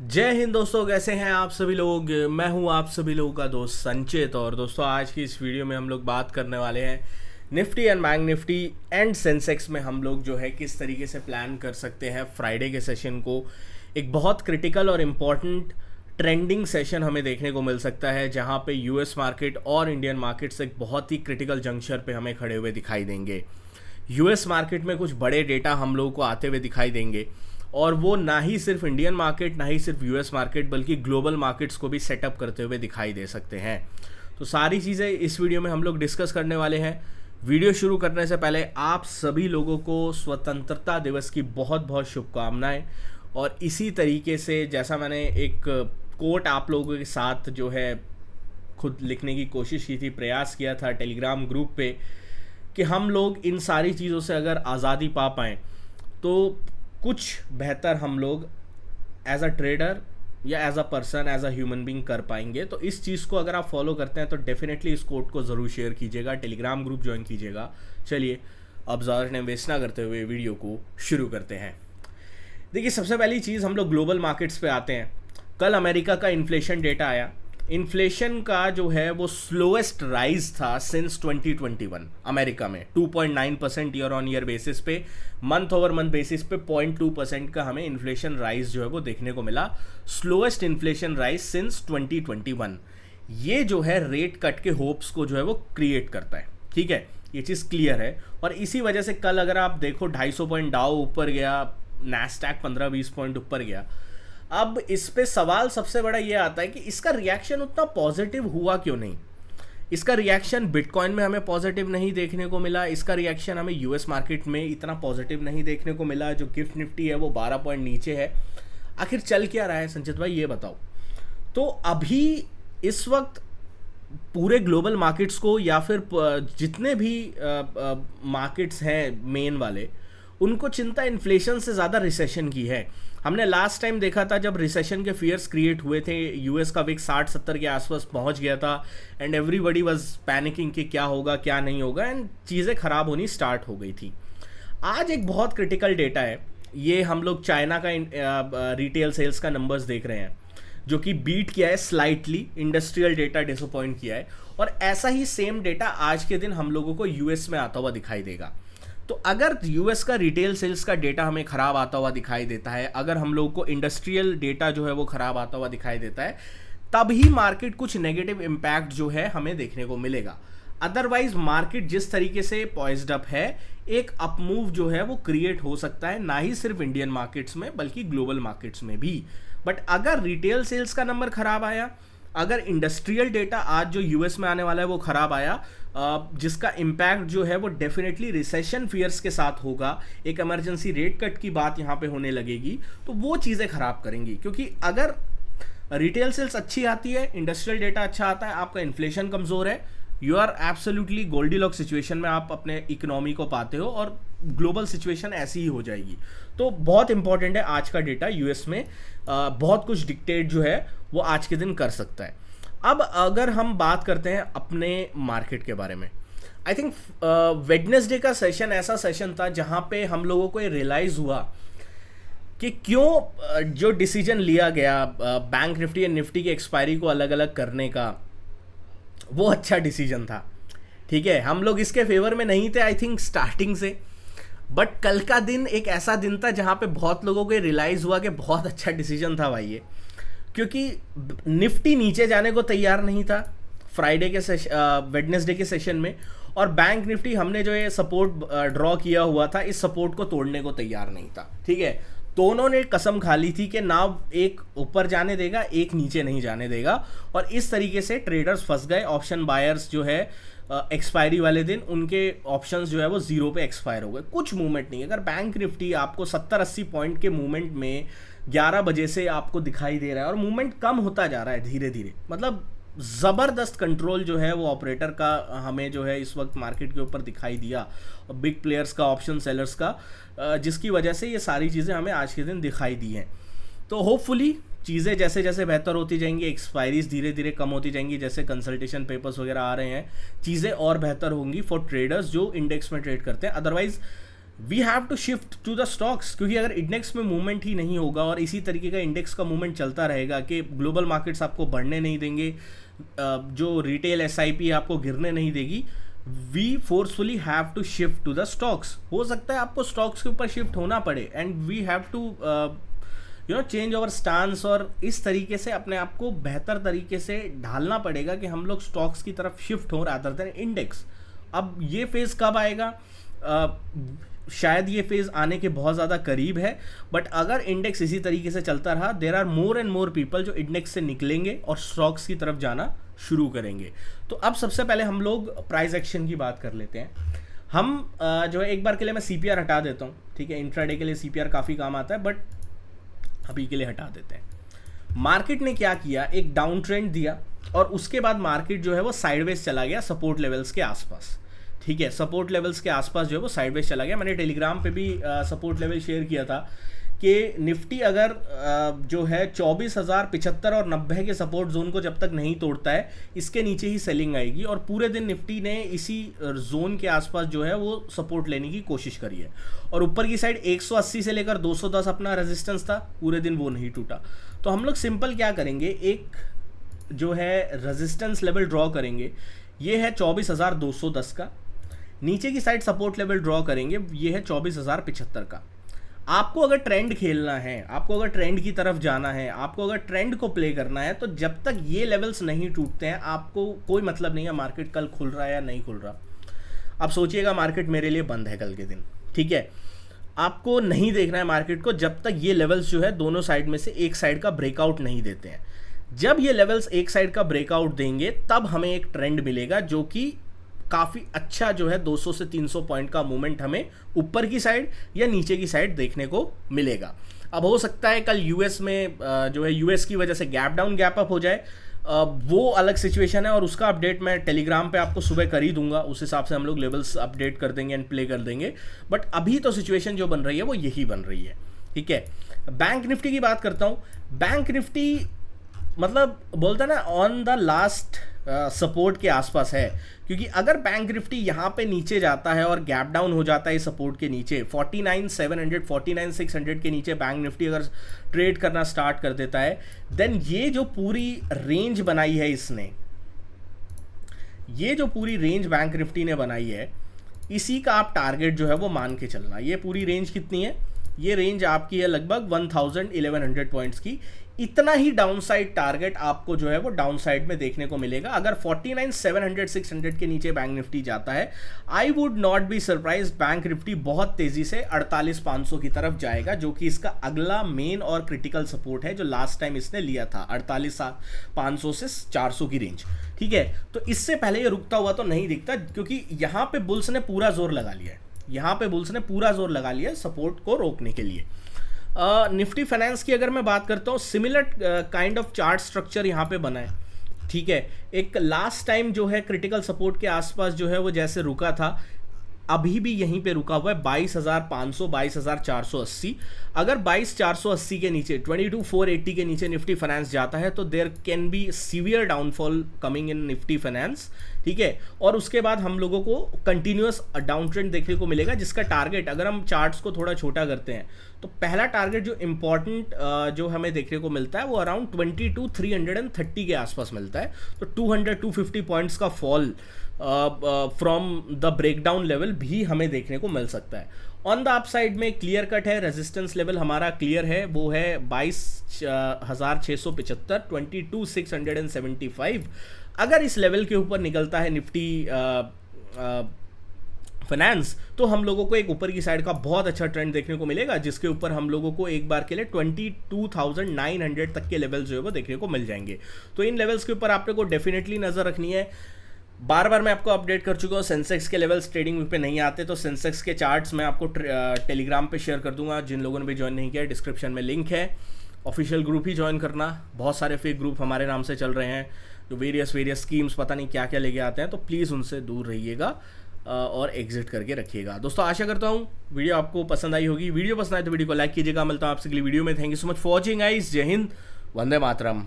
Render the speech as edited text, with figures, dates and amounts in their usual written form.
जय हिंद दोस्तों, कैसे हैं आप सभी लोग। मैं हूं आप सभी लोगों का दोस्त संचित। और दोस्तों, आज की इस वीडियो में हम लोग बात करने वाले हैं Nifty and bank Nifty and Sensex में हम लोग जो है किस तरीके से प्लान कर सकते हैं फ्राइडे के सेशन को। एक बहुत क्रिटिकल और इम्पॉर्टेंट ट्रेंडिंग सेशन हमें देखने को मिल सकता है, जहां पे यूएस मार्केट और इंडियन मार्केट्स एक बहुत ही क्रिटिकल जंक्शन पे हमें खड़े हुए दिखाई देंगे। यूएस मार्केट में कुछ बड़े डेटा हम लोगों को आते हुए दिखाई देंगे, और वो ना ही सिर्फ इंडियन मार्केट, ना ही सिर्फ यूएस मार्केट, बल्कि ग्लोबल मार्केट्स को भी सेटअप करते हुए दिखाई दे सकते हैं। तो सारी चीज़ें इस वीडियो में हम लोग डिस्कस करने वाले हैं। वीडियो शुरू करने से पहले आप सभी लोगों को स्वतंत्रता दिवस की बहुत बहुत शुभकामनाएं। और इसी तरीके से, जैसा मैंने एक कोट आप लोगों के साथ जो है खुद लिखने की कोशिश की थी, प्रयास किया था टेलीग्राम ग्रुप पे, कि हम लोग इन सारी चीज़ों से अगर आज़ादी पा पाएँ तो कुछ बेहतर हम लोग एज अ ट्रेडर या as a person, as a human being कर पाएंगे। तो इस चीज़ को अगर आप फॉलो करते हैं तो डेफिनेटली इस कोड को ज़रूर शेयर कीजिएगा, टेलीग्राम ग्रुप ज्वाइन कीजिएगा। चलिए, अब ज़्यादा टाइम वेस्ट ना करते हुए वीडियो को शुरू करते हैं। देखिए, सबसे पहली चीज़ हम लोग ग्लोबल मार्केट्स पे आते हैं। कल अमेरिका का इन्फ्लेशन डेटा आया। इन्फ्लेशन का जो है वो स्लोएस्ट राइज था सिंस 2021 अमेरिका में। 2.9% ईयर ऑन ईयर बेसिस पे, मंथ ओवर मंथ बेसिस पे 0.2% का हमें इन्फ्लेशन राइज जो है वो देखने को मिला। Slowest inflation rise since 2021। ये जो है रेट कट के होप्स को जो है वो क्रिएट करता है। ठीक है, ये चीज़ क्लियर है। और इसी वजह से कल अगर आप देखो 250 पॉइंट डाउ ऊपर गया, नैस्डैक 15-20 पॉइंट ऊपर गया। अब इस पे सवाल सबसे बड़ा ये आता है कि इसका रिएक्शन उतना पॉजिटिव हुआ क्यों नहीं। इसका रिएक्शन बिटकॉइन में हमें पॉजिटिव नहीं देखने को मिला। इसका रिएक्शन हमें यूएस मार्केट में इतना पॉजिटिव नहीं देखने को मिला। जो गिफ्ट निफ्टी है वो 12 पॉइंट नीचे है। आखिर चल क्या रहा है संचित भाई, ये बताओ। तो अभी इस वक्त पूरे ग्लोबल मार्केट्स को, या फिर जितने भी मार्केट्स हैं मेन वाले, उनको चिंता इन्फ्लेशन से ज़्यादा रिसेशन की है। हमने लास्ट टाइम देखा था जब रिसेशन के फियर्स क्रिएट हुए थे, यूएस का विक 60-70 के आसपास पहुंच गया था, एंड एवरीबडी वाज पैनिकिंग कि क्या होगा क्या नहीं होगा, एंड चीज़ें ख़राब होनी स्टार्ट हो गई थी। आज एक बहुत क्रिटिकल डेटा है। ये हम लोग चाइना का रिटेल सेल्स का नंबर्स देख रहे हैं, जो कि बीट किया है स्लाइटली। इंडस्ट्रियल डेटा डिसअपॉइंट किया है। और ऐसा ही सेम डेटा आज के दिन हम लोगों को यूएस में आता हुआ दिखाई देगा। तो अगर यूएस का रिटेल सेल्स का डेटा हमें खराब आता हुआ दिखाई देता है, अगर हम लोगों को इंडस्ट्रियल डेटा जो है वो खराब आता हुआ दिखाई देता है, तब ही मार्केट कुछ नेगेटिव इम्पैक्ट जो है हमें देखने को मिलेगा। अदरवाइज मार्केट जिस तरीके से पॉइज्ड अप है, एक अपमूव जो है वो क्रिएट हो सकता है, ना ही सिर्फ इंडियन मार्केट्स में बल्कि ग्लोबल मार्केट्स में भी। बट अगर रिटेल सेल्स का नंबर खराब आया, अगर इंडस्ट्रियल डेटा आज जो यूएस में आने वाला है वो खराब आया, जिसका इम्पैक्ट जो है वो डेफिनेटली रिसेशन फियर्स के साथ होगा, एक इमरजेंसी रेट कट की बात यहाँ पे होने लगेगी, तो वो चीज़ें खराब करेंगी। क्योंकि अगर रिटेल सेल्स अच्छी आती है, इंडस्ट्रियल डेटा अच्छा आता है, आपका इन्फ्लेशन कमज़ोर है, you are absolutely goldilock situation में आप अपने इकोनॉमी को पाते हो, और ग्लोबल सिचुएशन ऐसी ही हो जाएगी। तो बहुत इंपॉर्टेंट है आज का डेटा। यूएस में बहुत कुछ डिक्टेट जो है वो आज के दिन कर सकता है। अब अगर हम बात करते हैं अपने मार्केट के बारे में, आई थिंक वेडनेसडे का सेशन ऐसा सेशन था जहां पे हम लोगों को ये रियलाइज हुआ कि क्यों जो डिसीजन लिया गया बैंक निफ्टी एंड निफ्टी की एक्सपायरी को अलग अलग करने का, वो अच्छा डिसीजन था। ठीक है, हम लोग इसके फेवर में नहीं थे आई थिंक स्टार्टिंग से, बट कल का दिन एक ऐसा दिन था जहां पे बहुत लोगों को रियलाइज हुआ कि बहुत अच्छा डिसीजन था भाई ये। क्योंकि निफ्टी नीचे जाने को तैयार नहीं था फ्राइडे के वेडनेसडे के सेशन में, और बैंक निफ्टी हमने जो ये सपोर्ट ड्रॉ किया हुआ था, इस सपोर्ट को तोड़ने को तैयार नहीं था। ठीक है, दोनों ने कसम खा ली थी कि ना एक ऊपर जाने देगा, एक नीचे नहीं जाने देगा, और इस तरीके से ट्रेडर्स फंस गए। ऑप्शन बायर्स जो है एक्सपायरी वाले दिन उनके ऑप्शंस जो है वो जीरो पे एक्सपायर हो गए, कुछ मूवमेंट नहीं। अगर बैंक निफ्टी आपको 70-80 पॉइंट के मूवमेंट में 11 बजे से आपको दिखाई दे रहा है, और मूवमेंट कम होता जा रहा है धीरे धीरे, मतलब ज़बरदस्त कंट्रोल जो है वो ऑपरेटर का हमें जो है इस वक्त मार्केट के ऊपर दिखाई दिया, बिग प्लेयर्स का, ऑप्शन सेलर्स का, जिसकी वजह से ये सारी चीज़ें हमें आज के दिन दिखाई दी हैं। तो होपफुली चीज़ें जैसे जैसे बेहतर होती जाएंगी, एक्सपायरीज धीरे धीरे कम होती जाएंगी, जैसे कंसल्टेशन पेपर्स वगैरह आ रहे हैं, चीज़ें और बेहतर होंगी फॉर ट्रेडर्स जो इंडेक्स में ट्रेड करते हैं। Otherwise we have to shift to the stocks, क्योंकि अगर इंडेक्स में मूवमेंट ही नहीं होगा और इसी तरीके का इंडेक्स का मूवमेंट चलता रहेगा कि ग्लोबल मार्केट्स आपको बढ़ने नहीं देंगे, जो रिटेल SIP आपको गिरने नहीं देगी, we forcefully have to shift to the stocks. हो सकता है आपको स्टॉक्स के ऊपर शिफ्ट होना पड़े, and we have to change over stance, और इस तरीके से अपने आप को बेहतर तरीके से ढालना पड़ेगा कि हम लोग स्टॉक्स की तरफ शिफ्ट हो रादर देन इंडेक्स। अब ये फेज़ कब आएगा? शायद ये फेज़ आने के बहुत ज़्यादा करीब है, बट अगर इंडेक्स इसी तरीके से चलता रहा, there are more and more people जो इंडेक्स से निकलेंगे और स्टॉक्स की तरफ जाना शुरू करेंगे। तो अब सबसे पहले हम लोग प्राइस एक्शन की बात कर लेते हैं। हम जो है एक बार के लिए मैं CPR हटा देता हूँ, ठीक है, इंट्राडे के लिए CPR काफ़ी काम आता है, बट अभी के लिए हटा देते हैं। मार्केट ने क्या किया, एक डाउन ट्रेंड दिया और उसके बाद मार्केट जो है वो साइडवेज चला गया सपोर्ट लेवल्स के आसपास, ठीक है, सपोर्ट लेवल्स के आसपास जो है वो साइडवेज चला गया। मैंने टेलीग्राम पे भी सपोर्ट लेवल शेयर किया था कि निफ्टी अगर जो है 24,075 और 90 के सपोर्ट जोन को जब तक नहीं तोड़ता है, इसके नीचे ही सेलिंग आएगी, और पूरे दिन निफ्टी ने इसी जोन के आसपास जो है वो सपोर्ट लेने की कोशिश करी है। और ऊपर की साइड 180 से लेकर 210 अपना रेजिस्टेंस था, पूरे दिन वो नहीं टूटा। तो हम लोग सिंपल क्या करेंगे, एक जो है रेजिस्टेंस लेवल ड्रॉ करेंगे, ये है 24,210 का। नीचे की साइड सपोर्ट लेवल ड्रॉ करेंगे, ये है 24,075 का। आपको अगर ट्रेंड खेलना है, आपको अगर ट्रेंड की तरफ जाना है, आपको अगर ट्रेंड को प्ले करना है, तो जब तक ये लेवल्स नहीं टूटते हैं आपको कोई मतलब नहीं है मार्केट कल खुल रहा है या नहीं खुल रहा। अब सोचिएगा मार्केट मेरे लिए बंद है कल के दिन, ठीक है, आपको नहीं देखना है मार्केट को जब तक ये लेवल्स जो है दोनों साइड में से एक साइड का ब्रेकआउट नहीं देते हैं। जब ये लेवल्स एक साइड का ब्रेकआउट देंगे तब हमें एक ट्रेंड मिलेगा जो कि काफ़ी अच्छा जो है 200 से 300 पॉइंट का मूवमेंट हमें ऊपर की साइड या नीचे की साइड देखने को मिलेगा। अब हो सकता है कल यूएस में जो है यूएस की वजह से गैप डाउन गैप अप हो जाए, वो अलग सिचुएशन है और उसका अपडेट मैं टेलीग्राम पे आपको सुबह कर ही दूंगा, उस हिसाब से हम लोग लेवल्स अपडेट कर देंगे एंड प्ले कर देंगे। बट अभी तो सिचुएशन जो बन रही है वो यही बन रही है, ठीक है। बैंक निफ्टी की बात करता हूँ। बैंक निफ्टी मतलब बोलता ना ऑन द लास्ट सपोर्ट के आसपास है, क्योंकि अगर बैंक निफ्टी यहाँ पे नीचे जाता है और गैप डाउन हो जाता है सपोर्ट के नीचे 49,700 49,600 के नीचे बैंक निफ्टी अगर ट्रेड करना स्टार्ट कर देता है, देन ये जो पूरी रेंज बनाई है इसने, ये जो पूरी रेंज बैंक निफ्टी ने बनाई है, इसी का आप टारगेट जो है वो मान के चलना। ये पूरी रेंज कितनी है, ये रेंज आपकी है लगभग 1100 पॉइंट्स की। इतना ही डाउन साइड टारगेट आपको जो है वो डाउन साइड में देखने को मिलेगा। अगर 49,700 600 के नीचे बैंक निफ्टी जाता है, I would not be surprise bank Nifty बहुत तेजी से 48,500 की तरफ जाएगा, जो कि इसका अगला मेन और क्रिटिकल सपोर्ट है जो लास्ट टाइम इसने लिया था 48,500 से 400 की रेंज, ठीक है। तो इससे पहले ये रुकता हुआ तो नहीं दिखता, क्योंकि यहाँ पे बुल्स ने पूरा जोर लगा लिया है, यहाँ पे बुल्स ने पूरा जोर लगा लिया है सपोर्ट को रोकने के लिए। निफ्टी फाइनेंस की अगर मैं बात करता हूँ, similar kind of chart structure यहाँ पे बना है, ठीक है। एक लास्ट टाइम जो है क्रिटिकल सपोर्ट के आसपास जो है वो जैसे रुका था, अभी भी यहीं पे रुका हुआ है 22,500 22,480। अगर 22,480 के नीचे 22,480 के नीचे निफ्टी फाइनेंस जाता है तो there can be severe downfall coming in Nifty finance, ठीक है। और उसके बाद हम लोगों को कंटिन्यूअस डाउन ट्रेंड देखने को मिलेगा, जिसका टारगेट अगर हम चार्ट्स को थोड़ा छोटा करते हैं तो पहला टारगेट जो इंपॉर्टेंट जो हमें देखने को मिलता है वो अराउंड 22,330 के आसपास मिलता है। तो 200-250 पॉइंट्स का fall from the breakdown level भी हमें देखने को मिल सकता है। ऑन द अप साइड में क्लियर कट है, रेजिस्टेंस लेवल हमारा क्लियर है, वो है 22,675 22,675। अगर इस लेवल के ऊपर निकलता है निफ्टी फाइनेंस तो हम लोगों को एक ऊपर की साइड का बहुत अच्छा ट्रेंड देखने को मिलेगा, जिसके ऊपर हम लोगों को एक बार के लिए 22,900 तक के लेवल्स जो है वो देखने को मिल जाएंगे। तो इन लेवल्स के ऊपर आपको डेफिनेटली नज़र रखनी है। बार बार मैं आपको अपडेट कर चुका हूँ, सेंसेक्स के लेवल्स ट्रेडिंग पे नहीं आते, तो सेंसेक्स के चार्ट्स मैं आपको टेलीग्राम पे शेयर कर दूंगा। जिन लोगों ने भी ज्वाइन नहीं किया, डिस्क्रिप्शन में लिंक है, ऑफिशियल ग्रुप ही ज्वाइन करना। बहुत सारे फेक ग्रुप हमारे नाम से चल रहे हैं जो वेरियस स्कीम्स पता नहीं क्या क्या लेके आते हैं, तो प्लीज़ उनसे दूर रहिएगा और एग्जिट करके रखिएगा। दोस्तों आशा करता हूँ वीडियो आपको पसंद आई होगी। वीडियो पसंद आए तो वीडियो को लाइक कीजिएगा। मिलता हूँ आपसे अगली वीडियो में। Thank you so much for watching guys. जय हिंद, वंदे मातरम।